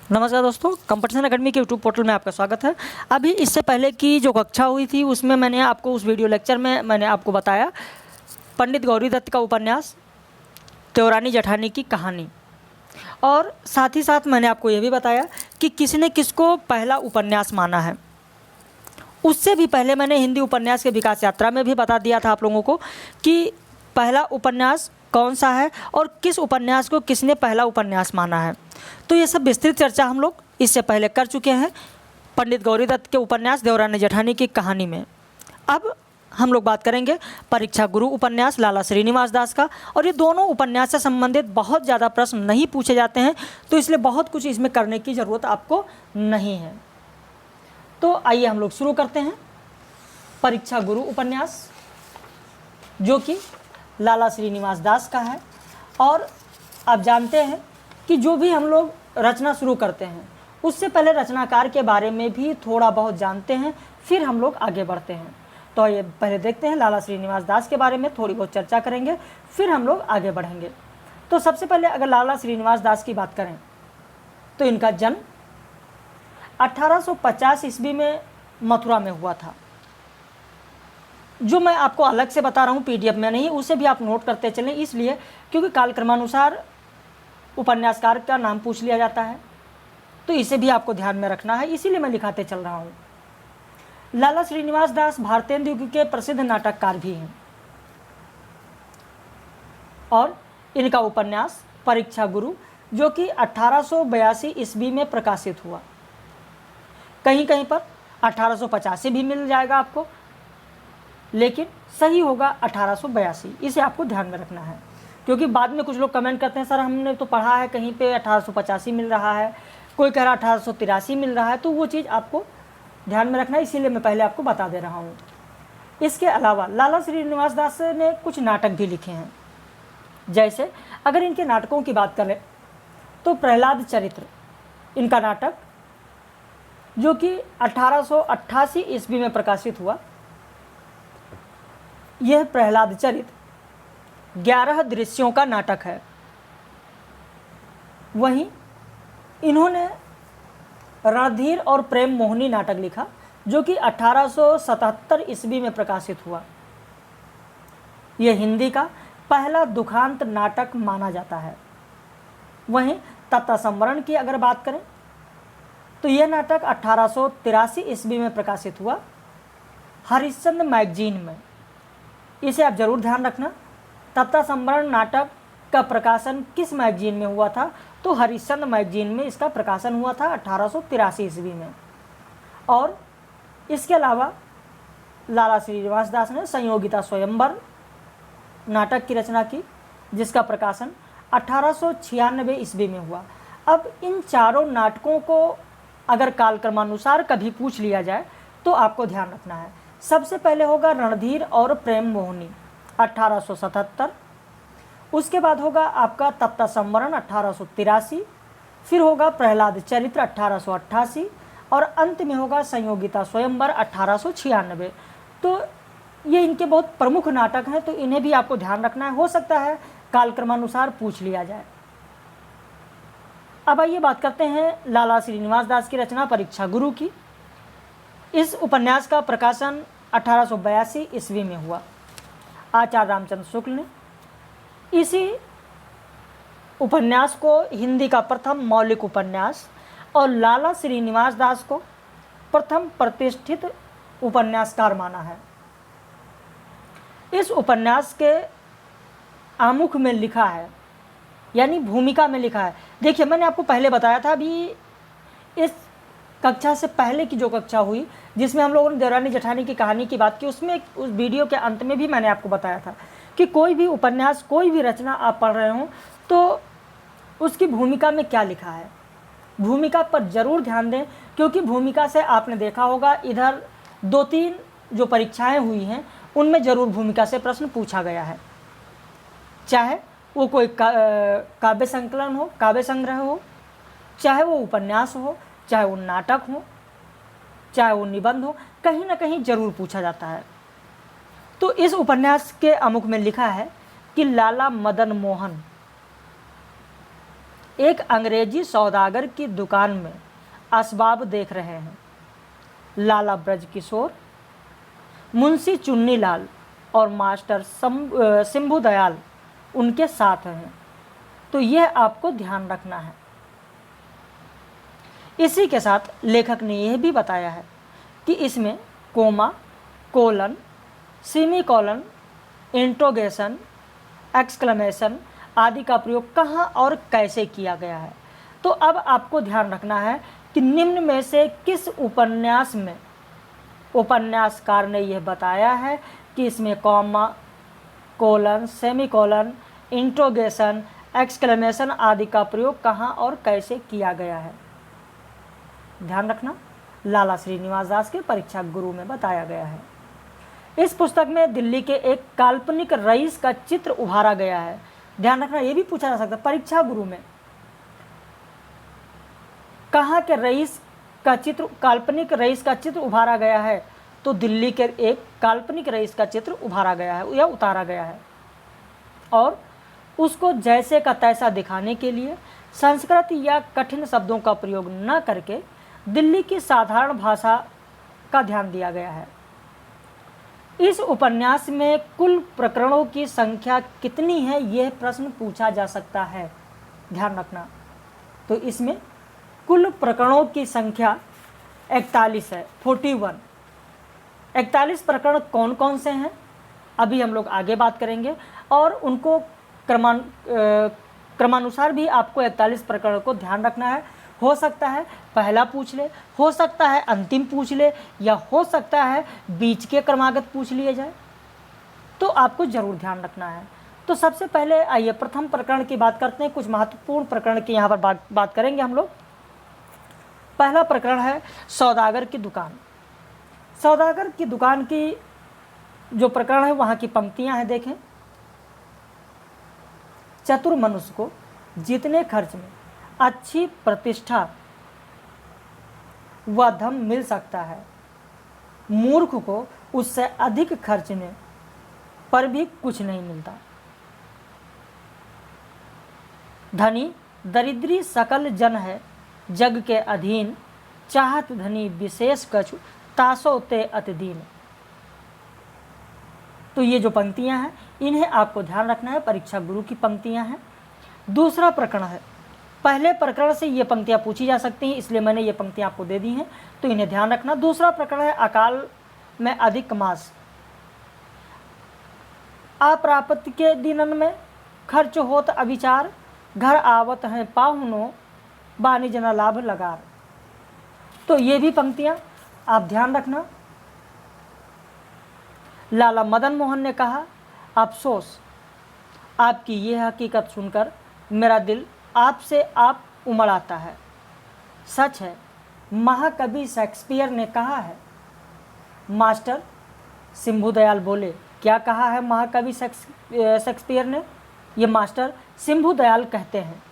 नमस्कार दोस्तों, competition academy के यूट्यूब पोर्टल में आपका स्वागत है। अभी इससे पहले की जो कक्षा हुई थी उसमें मैंने आपको उस वीडियो लेक्चर में मैंने आपको बताया पंडित गौरी दत्त का उपन्यास देवरानी जेठानी की कहानी, और साथ ही साथ मैंने आपको ये भी बताया कि किसने किसको पहला उपन्यास माना है। उससे भी पहले मैंने हिंदी उपन्यास के विकास यात्रा में भी बता दिया था आप लोगों को कि पहला उपन्यास कौन सा है और किस उपन्यास को किसने पहला उपन्यास माना है। तो ये सब विस्तृत चर्चा हम लोग इससे पहले कर चुके हैं पंडित गौरी दत्त के उपन्यास देवरानी जेठानी की कहानी में। अब हम लोग बात करेंगे परीक्षा गुरु उपन्यास लाला श्रीनिवास दास का, और ये दोनों उपन्यास से संबंधित बहुत ज़्यादा प्रश्न नहीं पूछे जाते हैं, तो इसलिए बहुत कुछ इसमें करने की ज़रूरत आपको नहीं है। तो आइए हम लोग शुरू करते हैं। परीक्षा गुरु उपन्यास जो कि लाला श्रीनिवास दास का है, और आप जानते हैं कि जो भी हम लोग रचना शुरू करते हैं उससे पहले रचनाकार के बारे में भी थोड़ा बहुत जानते हैं, फिर हम लोग आगे बढ़ते हैं। तो ये पहले देखते हैं लाला श्रीनिवास दास के बारे में थोड़ी बहुत चर्चा करेंगे, फिर हम लोग आगे बढ़ेंगे। तो सबसे पहले अगर लाला श्रीनिवास दास की बात करें तो इनका जन्म 1850 ईस्वी में मथुरा में हुआ था। जो मैं आपको अलग से बता रहा हूँ पीडीएफ में नहीं, उसे भी आप नोट करते चलें, इसलिए क्योंकि कालक्रमानुसार उपन्यासकार का नाम पूछ लिया जाता है, तो इसे भी आपको ध्यान में रखना है, इसीलिए मैं लिखाते चल रहा हूँ। लाला श्रीनिवास दास भारतेंदु युग के प्रसिद्ध नाटककार भी हैं, और इनका उपन्यास परीक्षा गुरु जो कि 1882 ईस्वी में प्रकाशित हुआ। कहीं कहीं पर 1885 भी मिल जाएगा आपको, लेकिन सही होगा 1882। इसे आपको ध्यान में रखना है, क्योंकि बाद में कुछ लोग कमेंट करते हैं सर हमने तो पढ़ा है कहीं पे 1885 मिल रहा है, कोई कह रहा 1883 मिल रहा है, तो वो चीज़ आपको ध्यान में रखना है, इसीलिए मैं पहले आपको बता दे रहा हूँ। इसके अलावा लाला श्रीनिवास दास ने कुछ नाटक भी लिखे हैं। जैसे अगर इनके नाटकों की बात करें तो प्रहलाद चरित्र इनका नाटक जो कि 1888 ईस्वी में प्रकाशित हुआ। यह प्रहलाद चरित्र 11 दृश्यों का नाटक है। वहीं इन्होंने रणधीर और प्रेम मोहिनी नाटक लिखा जो कि 1877 ईस्वी में प्रकाशित हुआ। यह हिंदी का पहला दुखांत नाटक माना जाता है। वहीं तत्ता संवरण की अगर बात करें तो यह नाटक 1883 ईस्वी में प्रकाशित हुआ हरिश्चंद्र मैगजीन में। इसे आप जरूर ध्यान रखना, तत्ता संवरण नाटक का प्रकाशन किस मैगजीन में हुआ था, तो हरिश्चंद्र मैगजीन में इसका प्रकाशन हुआ था 1883 ईस्वी में। और इसके अलावा लाला श्रीनिवास दास ने संयोगिता स्वयंवर नाटक की रचना की जिसका प्रकाशन 1896 ईस्वी में हुआ। अब इन चारों नाटकों को अगर कालक्रमानुसार कभी पूछ लिया जाए तो आपको ध्यान रखना है। सबसे पहले होगा रणधीर और प्रेम मोहिनी 1877, उसके बाद होगा आपका तत्ता संवरण 1883, फिर होगा प्रहलाद चरित्र 1888, और अंत में होगा संयोगिता स्वयंवर 1896। तो ये इनके बहुत प्रमुख नाटक हैं, तो इन्हें भी आपको ध्यान रखना है, हो सकता है कालक्रमानुसार पूछ लिया जाए। अब आइए बात करते हैं लाला श्रीनिवास दास की रचना परीक्षा गुरु की। इस उपन्यास का प्रकाशन 1882 ईस्वी में हुआ। आचार्य रामचंद्र शुक्ल ने इसी उपन्यास को हिंदी का प्रथम मौलिक उपन्यास और लाला श्रीनिवास दास को प्रथम प्रतिष्ठित उपन्यासकार माना है। इस उपन्यास के आमुख में लिखा है, यानी भूमिका में लिखा है। देखिए मैंने आपको पहले बताया था, अभी इस कक्षा से पहले की जो कक्षा हुई जिसमें हम लोगों ने देवरानी जेठानी की कहानी की बात की, उसमें उस वीडियो के अंत में भी मैंने आपको बताया था कि कोई भी उपन्यास कोई भी रचना आप पढ़ रहे हो तो उसकी भूमिका में क्या लिखा है, भूमिका पर ज़रूर ध्यान दें, क्योंकि भूमिका से आपने देखा होगा इधर 2-3 जो परीक्षाएं हुई हैं उनमें ज़रूर भूमिका से प्रश्न पूछा गया है, चाहे वो कोई काव्य संकलन हो, काव्य संग्रह हो, चाहे वो उपन्यास हो, चाहे वो नाटक हो, चाहे वो निबंध हो, कहीं ना कहीं जरूर पूछा जाता है। तो इस उपन्यास के आमुख में लिखा है कि लाला मदन मोहन एक अंग्रेजी सौदागर की दुकान में असबाब देख रहे हैं। लाला ब्रज किशोर, मुंशी चुन्नीलाल और मास्टर शंभू दयाल उनके साथ हैं। तो यह आपको ध्यान रखना है। इसी के साथ लेखक ने यह भी बताया है कि इसमें comma, colon, semicolon, interrogation, exclamation आदि का प्रयोग कहाँ और कैसे किया गया है। तो अब आपको ध्यान रखना है कि निम्न में से किस उपन्यास में उपन्यासकार ने यह बताया है कि इसमें comma, colon, semicolon, interrogation, exclamation आदि का प्रयोग कहाँ और कैसे किया गया है। ध्यान रखना, लाला श्रीनिवास दास के परीक्षा गुरु में बताया गया है। इस पुस्तक में दिल्ली के एक काल्पनिक रईस का चित्र उभारा गया है। ध्यान रखना, यह भी पूछा जा सकता है परीक्षा गुरु में, कहाँ के रईस का चित्र, काल्पनिक रईस का चित्र उभारा गया है। तो दिल्ली के एक काल्पनिक रईस का चित्र उभारा गया है या उतारा गया है, और उसको जैसे का तैसा दिखाने के लिए संस्कृत या कठिन शब्दों का प्रयोग न करके दिल्ली की साधारण भाषा का ध्यान दिया गया है। इस उपन्यास में कुल प्रकरणों की संख्या कितनी है, यह प्रश्न पूछा जा सकता है। ध्यान रखना, तो इसमें कुल प्रकरणों की संख्या 41 है, 41। 41 प्रकरण कौन कौन से हैं अभी हम लोग आगे बात करेंगे, और उनको क्रमानुसार भी आपको 41 प्रकरण को ध्यान रखना है। हो सकता है पहला पूछ ले, हो सकता है अंतिम पूछ ले, या हो सकता है बीच के क्रमागत पूछ लिए जाए, तो आपको जरूर ध्यान रखना है। तो सबसे पहले आइए प्रथम प्रकरण की बात करते हैं। कुछ महत्वपूर्ण प्रकरण की यहाँ पर बात करेंगे हम लोग। पहला प्रकरण है सौदागर की दुकान। सौदागर की दुकान की जो प्रकरण है वहाँ की पंक्तियाँ हैं, देखें। चतुर मनुष्य को जितने खर्च में अच्छी प्रतिष्ठा व धन मिल सकता है, मूर्ख को उससे अधिक खर्चने पर भी कुछ नहीं मिलता। धनी दरिद्री सकल जन है जग के अधीन, चाहत धनी विशेष कछु तासो ते अति दीन। तो ये जो पंक्तियां हैं इन्हें आपको ध्यान रखना है, परीक्षा गुरु की पंक्तियां हैं। दूसरा प्रकरण है, पहले प्रकरण से ये पंक्तियां पूछी जा सकती हैं, इसलिए मैंने ये पंक्तियां आपको दे दी हैं, तो इन्हें ध्यान रखना। दूसरा प्रकरण है अकाल में अधिक मास। अप्राप्त के दिनन में खर्च होत अविचार, घर आवत हैं पाहुनो बानी जना लाभ लगार। तो ये भी पंक्तियां आप ध्यान रखना। लाला मदन मोहन ने कहा, अफसोस आपकी यह हकीकत सुनकर मेरा दिल आपसे आप उमड़ आता है। सच है, महाकवि शेक्सपियर ने कहा है। मास्टर शंभू दयाल बोले, क्या कहा है महाकवि शेक्सपियर ने? ये मास्टर शंभू दयाल कहते हैं।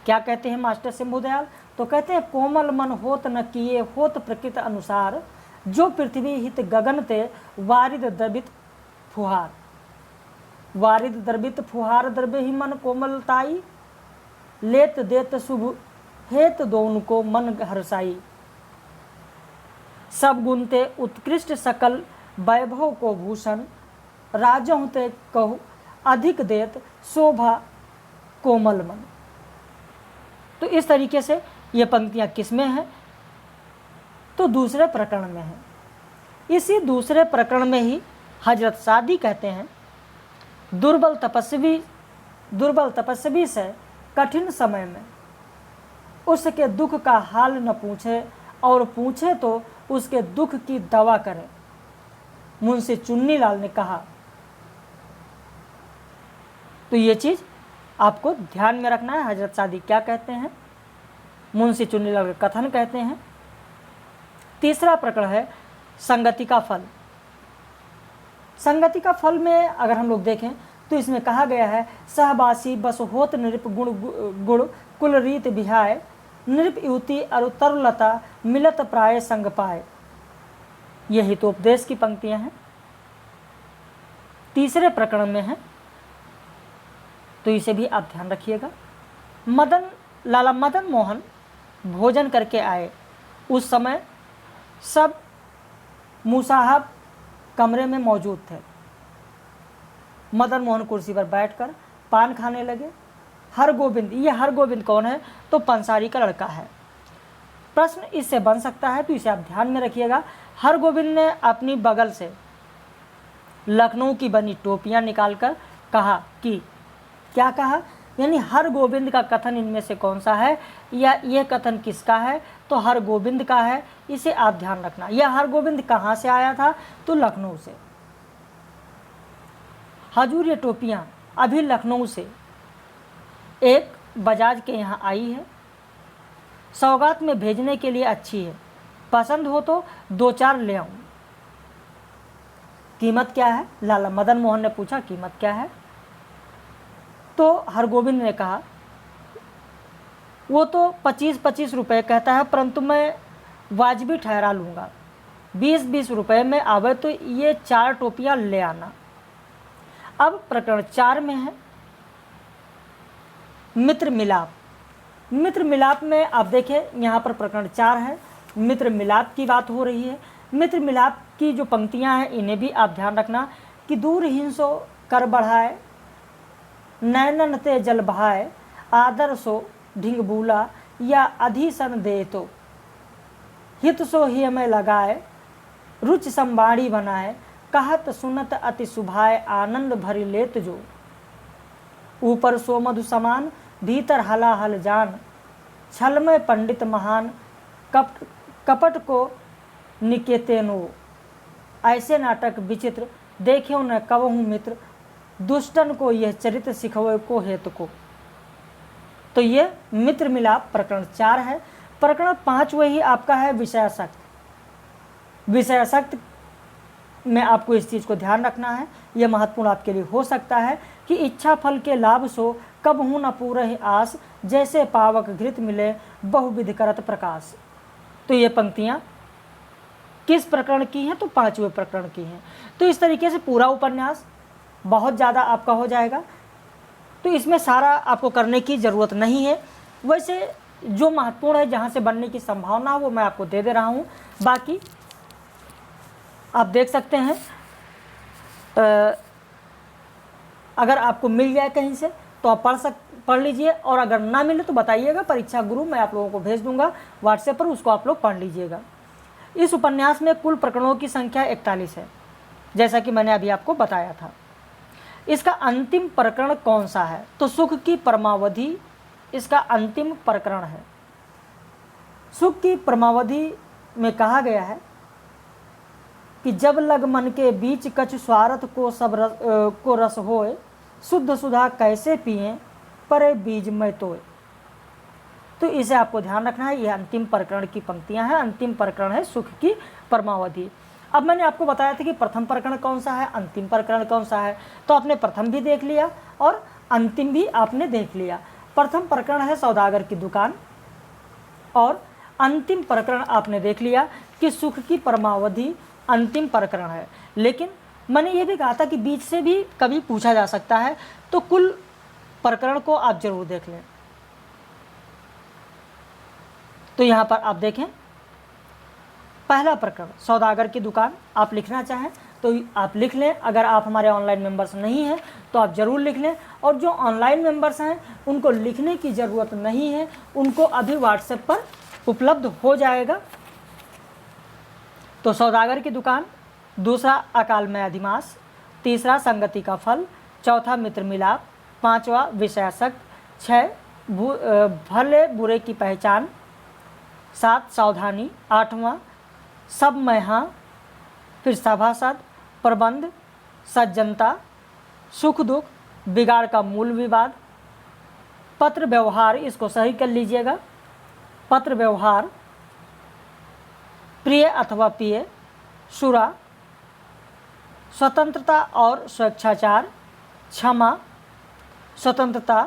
क्या कहते हैं मास्टर शंभू दयाल? तो कहते हैं, कोमल मन होत न किए होत प्रकृति अनुसार, जो पृथ्वी हित गगन ते वारिद द्रवित फुहार। वारिद द्रवित फुहार द्रव्य ही मन कोमलताई, लेत देत शुभ हेत दोन को मन हर्षाई। सब गुण ते उत्कृष्ट सकल वैभव को भूषण, राजों ते कहु अधिक देत शोभा कोमल मन। तो इस तरीके से ये पंक्तियां किस में हैं? तो दूसरे प्रकरण में है। इसी दूसरे प्रकरण में ही हजरत सादी कहते हैं, दुर्बल तपस्वी से कठिन समय में उसके दुख का हाल न पूछे, और पूछे तो उसके दुख की दवा करे। मुंशी चुन्नीलाल ने कहा। तो ये चीज आपको ध्यान में रखना है, हजरत सादी क्या कहते हैं, मुंशी चुन्नीलाल का कथन कहते हैं। तीसरा प्रकरण है संगति का फल। संगति का फल में अगर हम लोग देखें तो इसमें कहा गया है, सहबासी बस होत नृप गुण गुण कुल रीत बिहाय, नृप युति और तरुलता मिलत प्राय संग पाए। यही तो उपदेश की पंक्तियां हैं, तीसरे प्रकरण में है, तो इसे भी आप ध्यान रखिएगा। मदन लाला मदन मोहन भोजन करके आए। उस समय सब मुसाहब कमरे में मौजूद थे। मदन मोहन कुर्सी पर बैठकर पान खाने लगे। हरगोविंद, ये हरगोविंद कौन है? तो पंसारी का लड़का है। प्रश्न इससे बन सकता है, तो इसे आप ध्यान में रखिएगा। हरगोविंद ने अपनी बगल से लखनऊ की बनी टोपियां निकालकर कहा कि, क्या कहा? यानी हरगोविंद का कथन इनमें से कौन सा है, या यह कथन किसका है? तो हरगोविंद का है। इसे आप ध्यान रखना। यह हरगोविंद कहाँ से आया था? तो लखनऊ से। हजूर, ये टोपियां अभी लखनऊ से एक बजाज के यहाँ आई है, सौगात में भेजने के लिए अच्छी है, पसंद हो तो 2-4 ले आऊँ। कीमत क्या है? लाला मदन मोहन ने पूछा, कीमत क्या है? तो हरगोविंद ने कहा, वो तो 25-25 रुपये कहता है, परंतु मैं वाजिबी ठहरा लूँगा। 20-20 रुपये में आवे तो ये 4 टोपियाँ ले आना। अब प्रकरण 4 में है मित्र मिलाप। मित्र मिलाप में आप देखें, यहाँ पर प्रकरण 4 है, मित्र मिलाप की बात हो रही है। मित्र मिलाप की जो पंक्तियाँ हैं इन्हें भी आप ध्यान रखना कि दूर हिंसो कर बढ़ाए, नैनन ते जल बहाए, आदर सो ढिंग बूला, या अधिसन दे तो हित सो ही हमें लगाए, रुचि संबाड़ी बनाए, कहत सुनत अति सुभाए, आनंद भरी लेत जो। ऊपर सो मधु समान, भीतर हलाहल जान, छल में पंडित महान, कपट को निकेतेनो। ऐसे नाटक विचित्र, देखे न कवहु मित्र, दुष्टन को यह चरित्र सिखवे को हेतु को। तो ये मित्र मिलाप प्रकरण 4 है। प्रकरण 5 वही आपका है विषयासक्त। विषयासक्त में आपको इस चीज़ को ध्यान रखना है, यह महत्वपूर्ण आपके लिए हो सकता है कि इच्छा फल के लाभ सो कब हूँ न पूरे आस, जैसे पावक घृत मिले बहुविध करत प्रकाश। तो ये पंक्तियाँ किस प्रकरण की हैं? तो 5वें प्रकरण की हैं। तो इस तरीके से पूरा उपन्यास बहुत ज़्यादा आपका हो जाएगा, तो इसमें सारा आपको करने की ज़रूरत नहीं है। वैसे जो महत्वपूर्ण है, जहाँ से बनने की संभावना है, वो मैं आपको दे रहा हूँ। बाकी आप देख सकते हैं, अगर आपको मिल जाए कहीं से तो आप पढ़ लीजिए, और अगर ना मिले तो बताइएगा, परीक्षा गुरु मैं आप लोगों को भेज दूंगा व्हाट्सएप पर, उसको आप लोग पढ़ लीजिएगा। इस उपन्यास में कुल प्रकरणों की संख्या 41 है, जैसा कि मैंने अभी आपको बताया था। इसका अंतिम प्रकरण कौन सा है? तो सुख की परमावधि इसका अंतिम प्रकरण है। सुख की परमावधि में कहा गया है कि जब लग मन के बीच कछु स्वार्थ को सब रस होए, शुद्ध सुधा कैसे पिए परे बीज में तोए। तो इसे आपको ध्यान रखना है। यह अंतिम प्रकरण की पंक्तियां हैं। अंतिम प्रकरण है सुख की परमावधि। अब मैंने आपको बताया था कि प्रथम प्रकरण कौन सा है, अंतिम प्रकरण कौन सा है, तो आपने प्रथम भी देख लिया और अंतिम भी आपने देख लिया। प्रथम प्रकरण है सौदागर की दुकान, और अंतिम प्रकरण आपने देख लिया कि सुख की परमावधि अंतिम प्रकरण है। लेकिन मैंने ये भी कहा था कि बीच से भी कभी पूछा जा सकता है, तो कुल प्रकरण को आप जरूर देख लें। तो यहाँ पर आप देखें, पहला प्रकरण सौदागर की दुकान। आप लिखना चाहें तो आप लिख लें। अगर आप हमारे ऑनलाइन मेंबर्स नहीं हैं तो आप ज़रूर लिख लें, और जो ऑनलाइन मेंबर्स हैं उनको लिखने की ज़रूरत नहीं है, उनको अभी व्हाट्सएप पर उपलब्ध हो जाएगा। तो सौदागर की दुकान, दूसरा अकाल में अधिमास, तीसरा संगति का फल, चौथा मित्र मिलाप, पांचवा विषयासक्त, 6 भले बुरे की पहचान, 7 सावधानी, 8वां सब मैं हाँ, फिर सभासद, प्रबंध, सज्जनता, सुख दुख, बिगाड़ का मूल विवाद, पत्र व्यवहार, इसको सही कर लीजिएगा, पत्र व्यवहार, प्रिय अथवा पिय, शुरा, स्वतंत्रता और स्वेच्छाचार, क्षमा, स्वतंत्रता,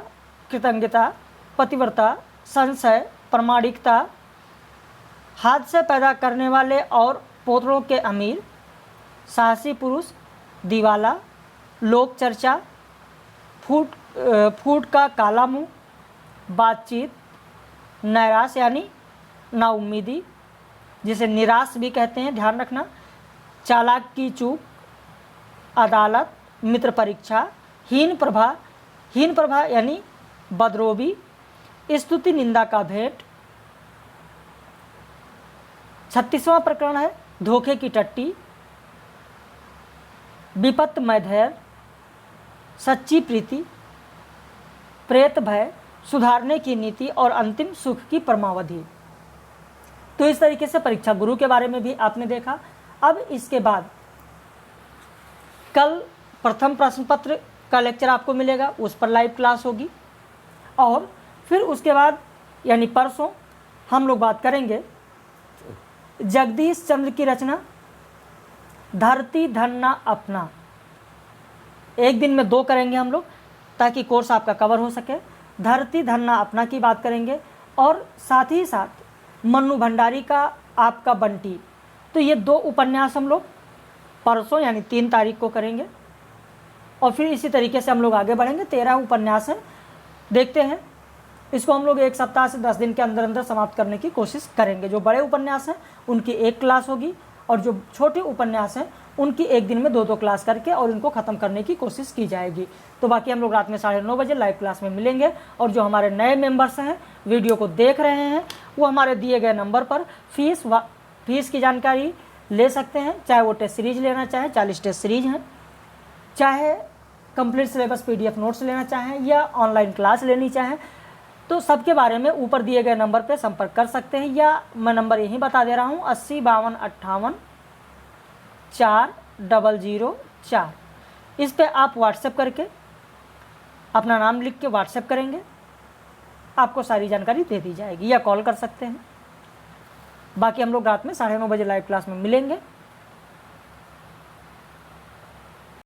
कृतज्ञता, पतिव्रता, संशय, प्रामाणिकता, हादसे पैदा करने वाले और पोतरों के अमीर, साहसी पुरुष, दीवाला, लोक चर्चा, फूट का काला मुंह, बातचीत, नैराश यानी नाउम्मीदी, जिसे निराश भी कहते हैं, ध्यान रखना। चालाक की चूक, अदालत, मित्र परीक्षा, हीन प्रभा यानी बदरोबी, स्तुति निंदा का भेंट। 36वां प्रकरण है धोखे की टट्टी, विपत्त में धैर्य, सच्ची प्रीति, प्रेत भय, सुधारने की नीति और अंतिम सुख की परमावधि। तो इस तरीके से परीक्षा गुरु के बारे में भी आपने देखा। अब इसके बाद कल प्रथम प्रश्न पत्र का लेक्चर आपको मिलेगा, उस पर लाइव क्लास होगी। और फिर उसके बाद यानी परसों हम लोग बात करेंगे जगदीश चंद्र की रचना धरती धन्ना अपना। एक दिन में 2 करेंगे हम लोग ताकि कोर्स आपका कवर हो सके। धरती धन्ना अपना की बात करेंगे और साथ ही साथ मन्नू भंडारी का आपका बंटी। तो ये 2 उपन्यास हम लोग परसों यानी 3 तारीख को करेंगे और फिर इसी तरीके से हम लोग आगे बढ़ेंगे। 13 उपन्यास हैं, देखते हैं इसको हम लोग 1 सप्ताह से 10 दिन के अंदर अंदर समाप्त करने की कोशिश करेंगे। जो बड़े उपन्यास हैं उनकी 1 क्लास होगी और जो छोटे उपन्यास हैं उनकी 1 दिन में 2-2 क्लास करके और इनको ख़त्म करने की कोशिश की जाएगी। तो बाकी हम लोग रात में 9:30 बजे लाइव क्लास में मिलेंगे। और जो हमारे नए मेंबर्स हैं वीडियो को देख रहे हैं वो हमारे दिए गए नंबर पर फीस की जानकारी ले सकते हैं, चाहे वो टेस्ट सीरीज लेना चाहें, 40 टेस्ट सीरीज हैं, चाहे कंप्लीट सिलेबस PDF नोट्स लेना चाहें या ऑनलाइन क्लास लेनी चाहें, तो सबके बारे में ऊपर दिए गए नंबर पर संपर्क कर सकते हैं। या मैं नंबर यहीं बता दे रहा हूँ 80 52 58 400 इस पे आप व्हाट्सएप करके अपना नाम लिख के व्हाट्सएप करेंगे, आपको सारी जानकारी दे दी जाएगी, या कॉल कर सकते हैं। बाकी हम लोग रात में 9:30 बजे लाइव क्लास में मिलेंगे।